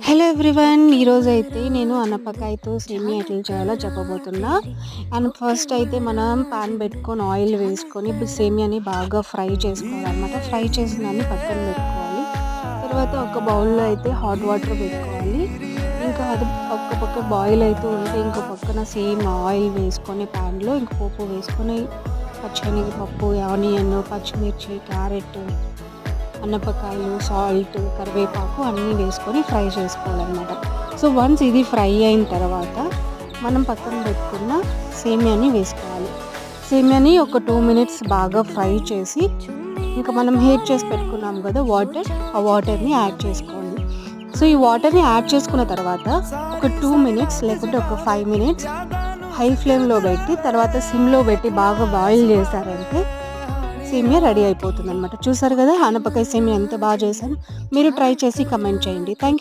Hello everyone, ఈరోజైతే నేను అనపకాయతో సేమియా ఎట్లా చేయాలో చెప్పబోతున్నా. అండ్ ఫస్ట్ అయితే మనం పాన్ పెట్టుకొని ఆయిల్ వేసుకొని సేమియాని బాగా ఫ్రై చేసుకోవాలన్నమాట. ఫ్రై చేసిన దాన్ని పక్కన పెట్టుకోవాలి. తర్వాత ఒక బౌల్లో అయితే హాట్ వాటర్ పెట్టుకోవాలి. ఇంకా అది ఒక పక్క బాయిల్ అవుతూ ఉంటే ఇంకో పక్కన సేమ్ ఆయిల్ వేసుకొని ప్యాన్లో ఇంక పోపు వేసుకొని పచ్చనిపప్పు, ఆనియన్, పచ్చిమిర్చి, క్యారెట్, అనపకాయలు, సాల్ట్, కరివేపాకు అన్నీ వేసుకొని ఫ్రై చేసుకోవాలన్నమాట. సో వన్స్ ఇది ఫ్రై అయిన తర్వాత మనం పక్కన పెట్టుకున్న సేమియాని వేసుకోవాలి. సేమియాని ఒక 2 మినిట్స్ బాగా ఫ్రై చేసి ఇంకా మనం హీట్ చేసి పెట్టుకున్నాం కదా వాటర్, ఆ వాటర్ని యాడ్ చేసుకోండి. సో ఈ వాటర్ని యాడ్ చేసుకున్న తర్వాత ఒక 2 మినిట్స్ లేకుంటే ఒక 5 మినిట్స్ హై ఫ్లేమ్లో పెట్టి తర్వాత సిమ్లో పెట్టి బాగా బాయిల్ చేశారంటే సేమియా రెడీ అయిపోతుంది అనమాట. చూసారు కదా, ఆనపకాయ సేమియా ఎంత బాగా చేశాను. మీరు ట్రై చేసి కమెంట్ చేయండి. Thank you.